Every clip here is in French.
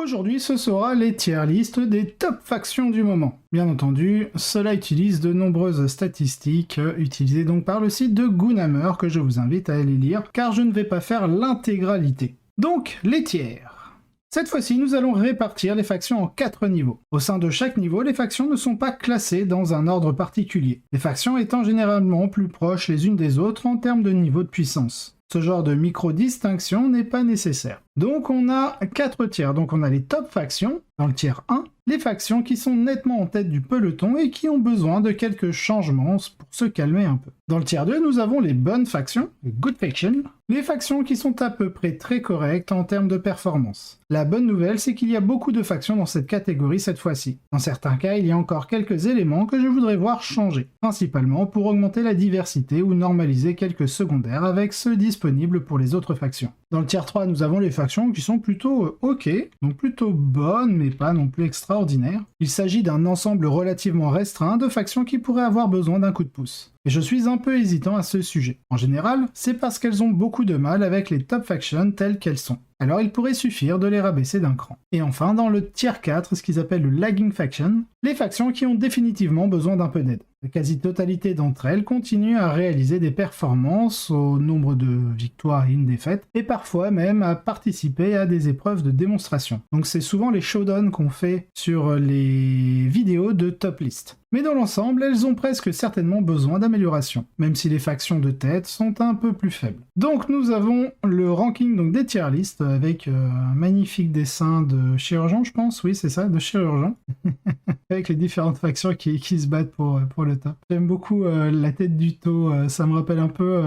Aujourd'hui, ce sera les tier list des top factions du moment. Bien entendu, cela utilise de nombreuses statistiques utilisées donc par le site de Goonhammer que je vous invite à aller lire car je ne vais pas faire l'intégralité. Donc, les tiers. Cette fois-ci, nous allons répartir les factions en 4 niveaux. Au sein de chaque niveau, les factions ne sont pas classées dans un ordre particulier, les factions étant généralement plus proches les unes des autres en termes de niveau de puissance. Ce genre de micro-distinction n'est pas nécessaire. Donc on a 4 tiers, donc on a les top factions, dans le tiers 1, les factions qui sont nettement en tête du peloton et qui ont besoin de quelques changements pour se calmer un peu. Dans le tiers 2, nous avons les bonnes factions, les good factions, les factions qui sont à peu près très correctes en termes de performance. La bonne nouvelle, c'est qu'il y a beaucoup de factions dans cette catégorie cette fois-ci. Dans certains cas, il y a encore quelques éléments que je voudrais voir changer, principalement pour augmenter la diversité ou normaliser quelques secondaires avec ceux disponibles pour les autres factions. Dans le tiers 3, nous avons les factions qui sont plutôt ok, donc plutôt bonnes mais pas non plus extraordinaires. Il s'agit d'un ensemble relativement restreint de factions qui pourraient avoir besoin d'un coup de pouce. Et je suis un peu hésitant à ce sujet. En général, c'est parce qu'elles ont beaucoup de mal avec les top factions telles qu'elles sont. Alors il pourrait suffire de les rabaisser d'un cran. Et enfin, dans le tier 4, ce qu'ils appellent le lagging faction, les factions qui ont définitivement besoin d'un peu d'aide. La quasi-totalité d'entre elles continuent à réaliser des performances au nombre de victoires et une défaite, et parfois même à participer à des épreuves de démonstration. Donc c'est souvent les showdowns qu'on fait sur les vidéos de top list. Mais dans l'ensemble, elles ont presque certainement besoin d'amélioration, même si les factions de tête sont un peu plus faibles. Donc nous avons le ranking donc, des tier list avec un magnifique dessin de Chirurgent, je pense, oui c'est ça, de Chirurgent, avec les différentes factions qui se battent pour le top. J'aime beaucoup la tête du taux, ça me rappelle un peu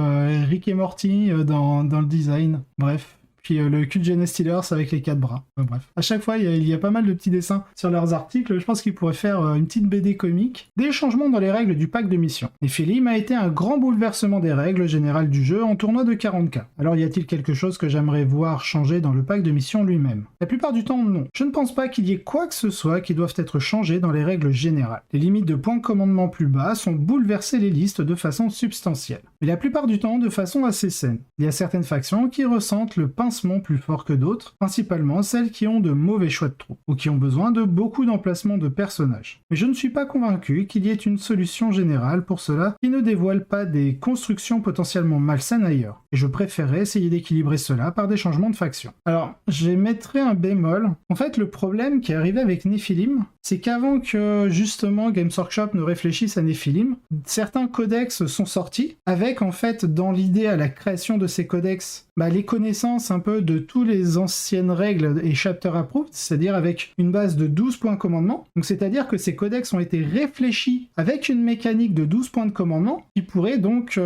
Rick et Morty dans le design, bref. Puis le cul de Gene Steelers avec les 4 bras. Bref. À chaque fois, il y a pas mal de petits dessins sur leurs articles. Je pense qu'ils pourraient faire une petite BD comique. Des changements dans les règles du pack de mission. Nephilim a été un grand bouleversement des règles générales du jeu en tournoi de 40K. Alors y a-t-il quelque chose que j'aimerais voir changer dans le pack de mission lui-même? La plupart du temps, non. Je ne pense pas qu'il y ait quoi que ce soit qui doive être changé dans les règles générales. Les limites de points de commandement plus bas sont bouleversées les listes de façon substantielle. Mais la plupart du temps, de façon assez saine. Il y a certaines factions qui ressentent le pincement plus fort que d'autres, principalement celles qui ont de mauvais choix de troupes, ou qui ont besoin de beaucoup d'emplacements de personnages. Mais je ne suis pas convaincu qu'il y ait une solution générale pour cela qui ne dévoile pas des constructions potentiellement malsaines ailleurs, et je préférerais essayer d'équilibrer cela par des changements de faction. Alors, j'émettrai un bémol. En fait, le problème qui est arrivé avec Nephilim, c'est qu'avant que justement Games Workshop ne réfléchisse à Nephilim, certains codex sont sortis, avec en fait dans l'idée à la création de ces codex, les connaissances un peu de toutes les anciennes règles et chapter approved, c'est-à-dire avec une base de 12 points de commandement. Donc c'est-à-dire que ces codex ont été réfléchis avec une mécanique de 12 points de commandement qui pourrait donc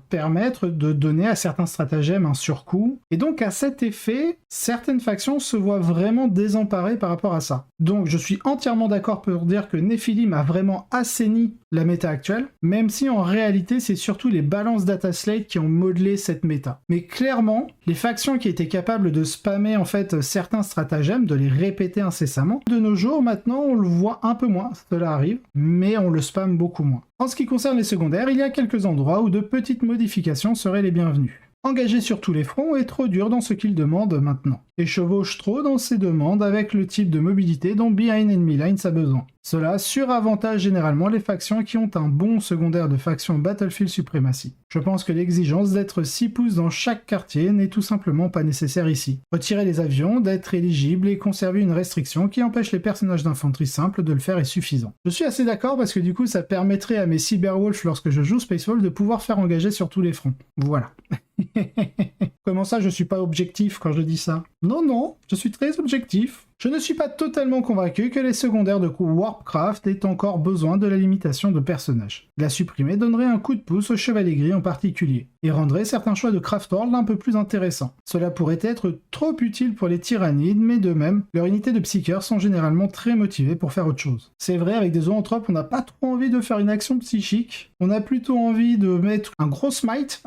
permettre de donner à certains stratagèmes un surcoût. Et donc à cet effet, certaines factions se voient vraiment désemparées par rapport à ça. Donc je suis entièrement d'accord pour dire que Nephilim a vraiment assaini la méta actuelle, même si en réalité c'est surtout les balances data slate qui ont modelé cette méta. Mais clairement, les factions qui étaient capables de spammer en fait certains stratagèmes, de les répéter incessamment, de nos jours maintenant on le voit un peu moins, cela arrive, mais on le spamme beaucoup moins. En ce qui concerne les secondaires, il y a quelques endroits où de petites modifications seraient les bienvenues. Engager sur tous les fronts est trop dur dans ce qu'il demande maintenant, et chevauche trop dans ses demandes avec le type de mobilité dont Behind Enemy Lines a besoin. Cela suravantage généralement les factions qui ont un bon secondaire de faction Battlefield Supremacy. Je pense que l'exigence d'être 6 pouces dans chaque quartier n'est tout simplement pas nécessaire ici. Retirer les avions, d'être éligible et conserver une restriction qui empêche les personnages d'infanterie simple de le faire est suffisant. Je suis assez d'accord parce que du coup ça permettrait à mes Cyberwolf lorsque je joue Spacewolf de pouvoir faire engager sur tous les fronts. Voilà. Comment ça, je suis pas objectif quand je dis ça? Non, je suis très objectif. Je ne suis pas totalement convaincu que les secondaires de Warcraft aient encore besoin de la limitation de personnages. La supprimer donnerait un coup de pouce aux Chevaliers Gris en particulier, et rendrait certains choix de Craft World un peu plus intéressants. Cela pourrait être trop utile pour les Tyrannides, mais de même, leurs unités de Psykers sont généralement très motivées pour faire autre chose. C'est vrai, avec des zoanthropes, on n'a pas trop envie de faire une action psychique, on a plutôt envie de mettre un gros smite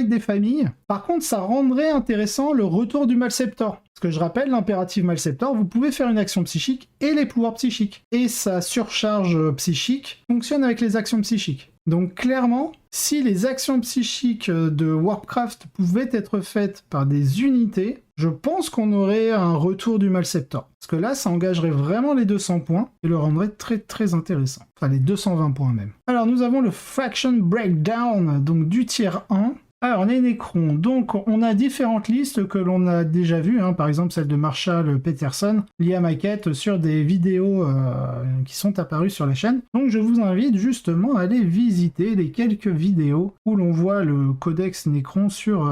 des familles. Par contre, ça rendrait intéressant le retour du Malceptor. Parce que je rappelle, l'impérative Malceptor, vous pouvez faire une action psychique et les pouvoirs psychiques. Et sa surcharge psychique fonctionne avec les actions psychiques. Donc clairement, si les actions psychiques de Warcraft pouvaient être faites par des unités, je pense qu'on aurait un retour du Malceptor. Parce que là, ça engagerait vraiment les 200 points et le rendrait très très intéressant. Enfin, les 220 points même. Alors, nous avons le Faction Breakdown, donc du tier 1. Alors, les Necrons, donc on a différentes listes que l'on a déjà vues, hein, par exemple celle de Marshall Peterson, liée à ma quête sur des vidéos qui sont apparues sur la chaîne. Donc je vous invite justement à aller visiter les quelques vidéos où l'on voit le codex Necron sur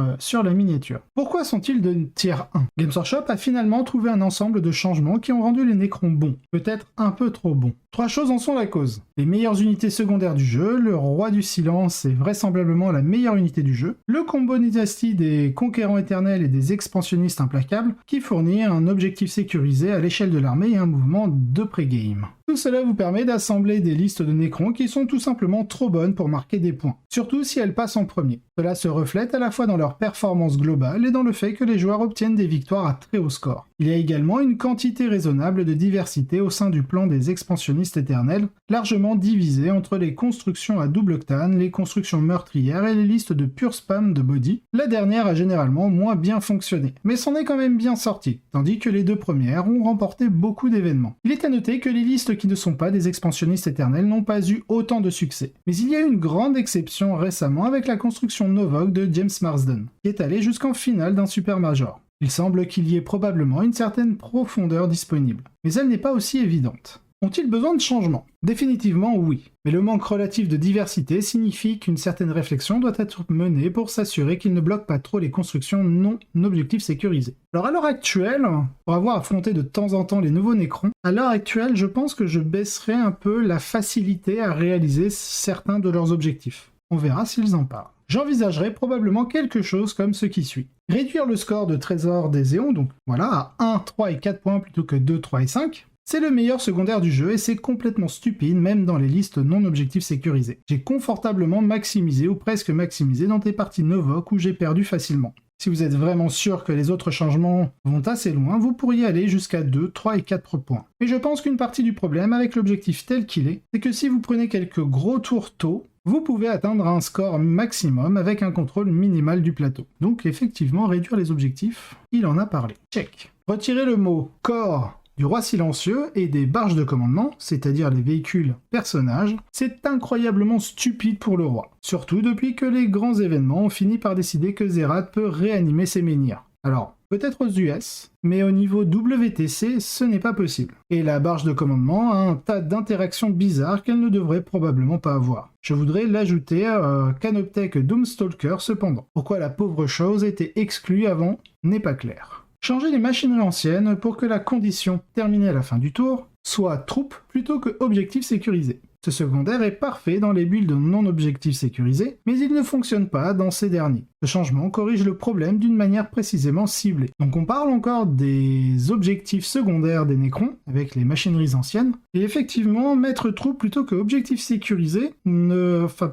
la miniature. Pourquoi sont-ils de tier 1 ? Games Workshop a finalement trouvé un ensemble de changements qui ont rendu les Necrons bons, peut-être un peu trop bons. 3 choses en sont la cause. Les meilleures unités secondaires du jeu, le Roi du Silence est vraisemblablement la meilleure unité du jeu, le combo dynastie des conquérants éternels et des expansionnistes implacables, qui fournit un objectif sécurisé à l'échelle de l'armée et un mouvement de pré-game. Tout cela vous permet d'assembler des listes de Necrons qui sont tout simplement trop bonnes pour marquer des points, surtout si elles passent en premier. Cela se reflète à la fois dans leur performance globale et dans le fait que les joueurs obtiennent des victoires à très haut score. Il y a également une quantité raisonnable de diversité au sein du plan des expansionnistes éternels, largement divisé entre les constructions à double octane, les constructions meurtrières et les listes de pur spam de body. La dernière a généralement moins bien fonctionné, mais s'en est quand même bien sortie, tandis que les deux premières ont remporté beaucoup d'événements. Il est à noter que les listes qui ne sont pas des expansionnistes éternels n'ont pas eu autant de succès. Mais il y a eu une grande exception récemment avec la construction Novok de James Marsden, qui est allée jusqu'en finale d'un Super Major. Il semble qu'il y ait probablement une certaine profondeur disponible, mais elle n'est pas aussi évidente. Ont-ils besoin de changement ? Définitivement oui, mais le manque relatif de diversité signifie qu'une certaine réflexion doit être menée pour s'assurer qu'il ne bloque pas trop les constructions non objectifs sécurisés. Alors à l'heure actuelle, pour avoir affronté de temps en temps les nouveaux Necrons, à l'heure actuelle je pense que je baisserai un peu la facilité à réaliser certains de leurs objectifs. On verra s'ils en parlent. J'envisagerai probablement quelque chose comme ce qui suit. Réduire le score de trésor des éons, donc voilà, à 1, 3 et 4 points plutôt que 2, 3 et 5. C'est le meilleur secondaire du jeu et c'est complètement stupide même dans les listes non objectifs sécurisées. J'ai confortablement maximisé ou presque maximisé dans des parties Novok où j'ai perdu facilement. Si vous êtes vraiment sûr que les autres changements vont assez loin, vous pourriez aller jusqu'à 2, 3 et 4 points. Mais je pense qu'une partie du problème avec l'objectif tel qu'il est, c'est que si vous prenez quelques gros tours tôt, vous pouvez atteindre un score maximum avec un contrôle minimal du plateau. Donc effectivement, réduire les objectifs, il en a parlé. Check. Retirer le mot corps du roi silencieux et des barges de commandement, c'est-à-dire les véhicules personnages, c'est incroyablement stupide pour le roi. Surtout depuis que les grands événements ont fini par décider que Xerath peut réanimer ses menhirs. Alors, peut-être aux US, mais au niveau WTC, ce n'est pas possible. Et la barge de commandement a un tas d'interactions bizarres qu'elle ne devrait probablement pas avoir. Je voudrais l'ajouter à Canoptech Doomstalker cependant. Pourquoi la pauvre chose était exclue avant n'est pas clair. Changer les machineries anciennes pour que la condition terminée à la fin du tour soit troupe plutôt que objectif sécurisé. Ce secondaire est parfait dans les builds non objectifs sécurisés, mais il ne fonctionne pas dans ces derniers. Ce changement corrige le problème d'une manière précisément ciblée. Donc on parle encore des objectifs secondaires des Necrons, avec les machineries anciennes, et effectivement, mettre troupe plutôt que objectif sécurisé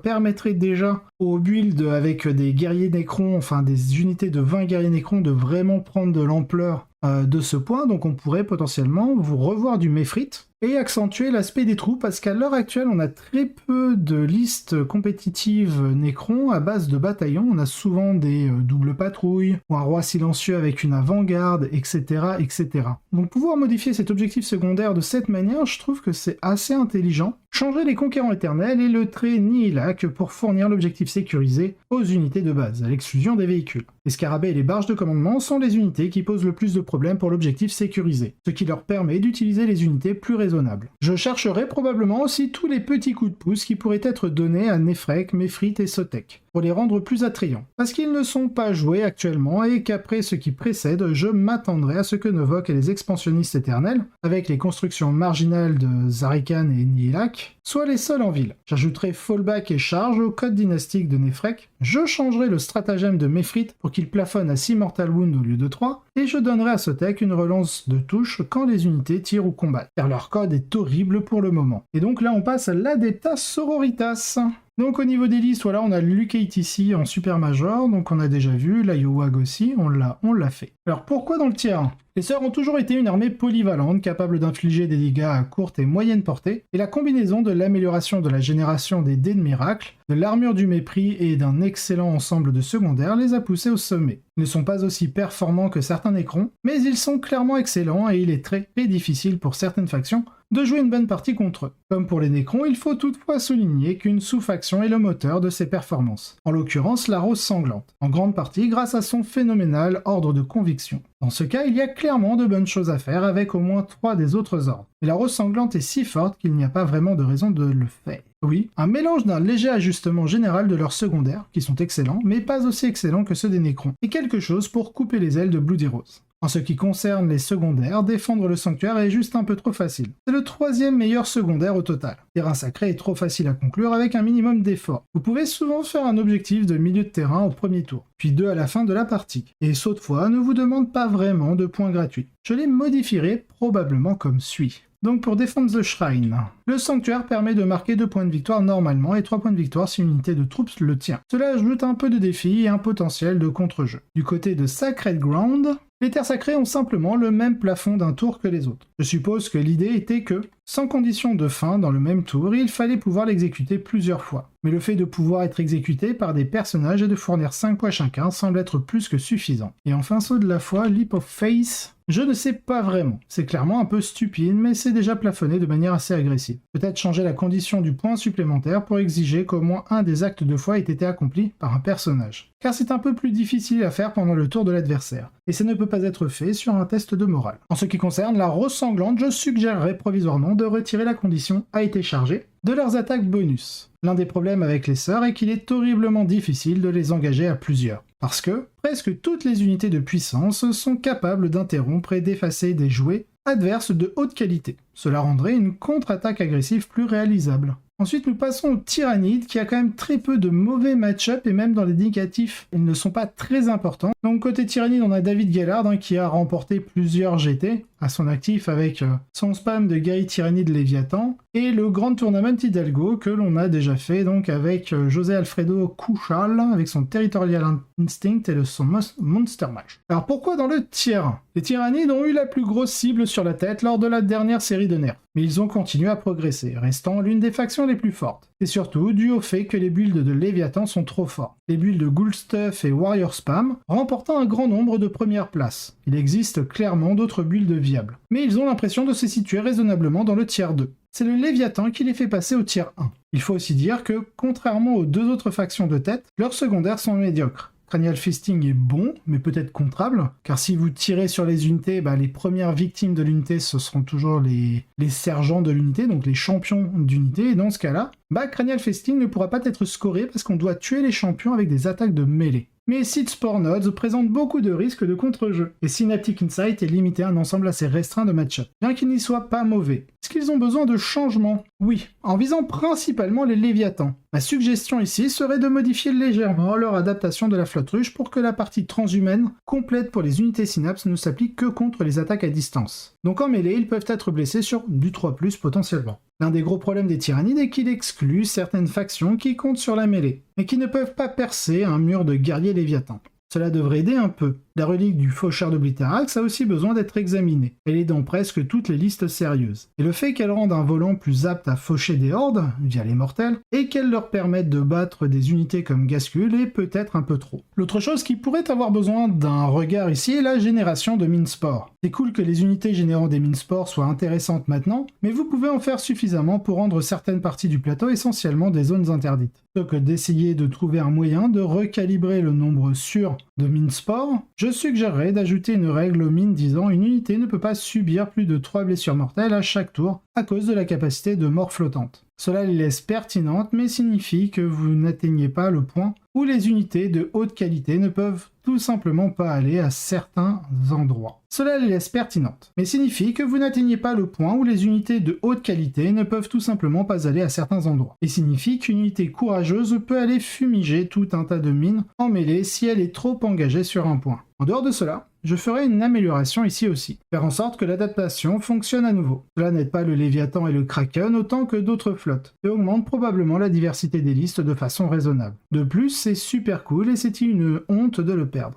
permettrait déjà au build avec des guerriers Necrons, enfin des unités de 20 guerriers Necrons, de vraiment prendre de l'ampleur de ce point, donc on pourrait potentiellement vous revoir du Méphrite et accentuer l'aspect des troupes, parce qu'à l'heure actuelle on a très peu de listes compétitives Necrons à base de bataillons, on a souvent des doubles patrouilles, ou un roi silencieux avec une avant-garde, etc., etc. Donc pouvoir modifier cet objectif secondaire de cette manière, je trouve que c'est assez intelligent. Changer les conquérants éternels et le trait Nihilak pour fournir l'objectif sécurisé aux unités de base, à l'exclusion des véhicules. Les scarabées et les barges de commandement sont les unités qui posent le plus de problèmes pour l'objectif sécurisé, ce qui leur permet d'utiliser les unités plus raisonnables. Je chercherai probablement aussi tous les petits coups de pouce qui pourraient être donnés à Nefrek, Méphrite et Sotek, pour les rendre plus attrayants, parce qu'ils ne sont pas joués actuellement et qu'après ce qui précède, je m'attendrai à ce que Novok et les expansionnistes éternels, avec les constructions marginales de Zarikan et Nihilak, soient les seuls en ville. J'ajouterai fallback et charge au code dynastique de Nefrek, je changerai le stratagème de Méphrite pour qu'il plafonne à 6 Mortal Wounds au lieu de 3, et je donnerai à Sotek une relance de touche quand les unités tirent ou combattent, car leur code est horrible pour le moment. Et donc là on passe à l'Adeptas Sororitas. Donc au niveau des listes, voilà, on a Lucate ici en Super Major, donc on a déjà vu, l'Iowag aussi, on l'a fait. Alors pourquoi dans le tier 1 ? Les sœurs ont toujours été une armée polyvalente, capable d'infliger des dégâts à courte et moyenne portée, et la combinaison de l'amélioration de la génération des dés de miracle, de l'armure du mépris et d'un excellent ensemble de secondaires les a poussés au sommet. Ils ne sont pas aussi performants que certains Nécrons, mais ils sont clairement excellents et il est très difficile pour certaines factions de jouer une bonne partie contre eux. Comme pour les Nécrons, il faut toutefois souligner qu'une sous-faction est le moteur de ses performances, en l'occurrence la Rose Sanglante, en grande partie grâce à son phénoménal ordre de conviction. Dans ce cas, il y a clairement de bonnes choses à faire avec au moins 3 des autres ordres, mais la Rose Sanglante est si forte qu'il n'y a pas vraiment de raison de le faire. Oui, un mélange d'un léger ajustement général de leurs secondaires, qui sont excellents, mais pas aussi excellents que ceux des Nécrons, et quelque chose pour couper les ailes de Bloody Rose. En ce qui concerne les secondaires, défendre le sanctuaire est juste un peu trop facile. C'est le 3e meilleur secondaire au total. Terrain sacré est trop facile à conclure avec un minimum d'effort. Vous pouvez souvent faire un objectif de milieu de terrain au premier tour, puis 2 à la fin de la partie. Et saut de foi ne vous demande pas vraiment de points gratuits. Je les modifierai probablement comme suit. Donc pour défendre The Shrine, le sanctuaire permet de marquer 2 points de victoire normalement et 3 points de victoire si une unité de troupes le tient. Cela ajoute un peu de défi et un potentiel de contre-jeu. Du côté de Sacred Ground, les terres sacrées ont simplement le même plafond d'un tour que les autres. Je suppose que l'idée était que, sans condition de fin dans le même tour, il fallait pouvoir l'exécuter plusieurs fois. Mais le fait de pouvoir être exécuté par des personnages et de fournir 5 points chacun semble être plus que suffisant. Et enfin, saut de la foi, Leap of Faith, je ne sais pas vraiment. C'est clairement un peu stupide, mais c'est déjà plafonné de manière assez agressive. Peut-être changer la condition du point supplémentaire pour exiger qu'au moins un des actes de foi ait été accompli par un personnage. Car c'est un peu plus difficile à faire pendant le tour de l'adversaire, et ça ne peut pas être fait sur un test de morale. En ce qui concerne la Rose Sanglante, je suggérerais provisoirement de retirer la condition « a été chargé » de leurs attaques bonus. L'un des problèmes avec les sœurs est qu'il est horriblement difficile de les engager à plusieurs, parce que presque toutes les unités de puissance sont capables d'interrompre et d'effacer des jouets adverses de haute qualité. Cela rendrait une contre-attaque agressive plus réalisable. Ensuite, nous passons au Tyrannide, qui a quand même très peu de mauvais match-up, et même dans les négatifs, ils ne sont pas très importants. Donc côté Tyrannide, on a David Gellard, qui a remporté plusieurs GT à son actif avec son spam de Guerrier Tyrannide Léviathan, et le Grand Tournament Hidalgo, que l'on a déjà fait donc avec José Alfredo Couchal, avec son Territorial Instinct et son Monster Mash. Alors pourquoi dans le tier 1 ? Les Tyrannides ont eu la plus grosse cible sur la tête lors de la dernière série de nerfs, mais ils ont continué à progresser, restant l'une des factions les plus fortes. C'est surtout dû au fait que les builds de Léviathan sont trop forts. Les builds de Ghoul Stuff et Warrior Spam remportant un grand nombre de premières places. Il existe clairement d'autres builds viables, mais ils ont l'impression de se situer raisonnablement dans le tier 2. C'est le Léviathan qui les fait passer au tier 1. Il faut aussi dire que, contrairement aux 2 autres factions de tête, leurs secondaires sont médiocres. Cranial Fisting est bon, mais peut-être contrable, car si vous tirez sur les unités, les premières victimes de l'unité, ce seront toujours les sergents de l'unité, donc les champions d'unité, et dans ce cas-là, Cranial Fisting ne pourra pas être scoré parce qu'on doit tuer les champions avec des attaques de mêlée. Mais Seed Spore Nodes présente beaucoup de risques de contre-jeu, et Synaptic Insight est limité à un ensemble assez restreint de match-up, bien qu'ils n'y soient pas mauvais. Est-ce qu'ils ont besoin de changements ? Oui, en visant principalement les Léviathans. Ma suggestion ici serait de modifier légèrement leur adaptation de la flotte ruche pour que la partie transhumaine, complète pour les unités Synapse, ne s'applique que contre les attaques à distance. Donc en mêlée, ils peuvent être blessés sur du 3+, potentiellement. L'un des gros problèmes des Tyrannides est qu'il exclut certaines factions qui comptent sur la mêlée, mais qui ne peuvent pas percer un mur de guerriers Léviathan. Cela devrait aider un peu. La relique du faucheur de Blitterax a aussi besoin d'être examinée. Elle est dans presque toutes les listes sérieuses. Et le fait qu'elle rende un volant plus apte à faucher des hordes, via les mortels, et qu'elle leur permette de battre des unités comme Gascul est peut-être un peu trop. L'autre chose qui pourrait avoir besoin d'un regard ici est la génération de mines spores. C'est cool que les unités générant des mines spores soient intéressantes maintenant, mais vous pouvez en faire suffisamment pour rendre certaines parties du plateau essentiellement des zones interdites. Plutôt que d'essayer de trouver un moyen de recalibrer le nombre sûr de mines spores, je suggérerais d'ajouter une règle aux mines disant une unité ne peut pas subir plus de 3 blessures mortelles à chaque tour à cause de la capacité de mort flottante. Cela les laisse pertinentes mais signifie que vous n'atteignez pas le point où les unités de haute qualité ne peuvent tout simplement pas aller à certains endroits. Cela les laisse pertinentes, mais signifie que vous n'atteignez pas le point où les unités de haute qualité ne peuvent tout simplement pas aller à certains endroits. Et signifie qu'une unité courageuse peut aller fumiger tout un tas de mines en mêlée si elle est trop engagée sur un point. En dehors de cela, je ferai une amélioration ici aussi, faire en sorte que l'adaptation fonctionne à nouveau. Cela n'aide pas le Léviathan et le Kraken autant que d'autres flottes, et augmente probablement la diversité des listes de façon raisonnable. De plus, c'est super cool et c'est une honte de le perdre.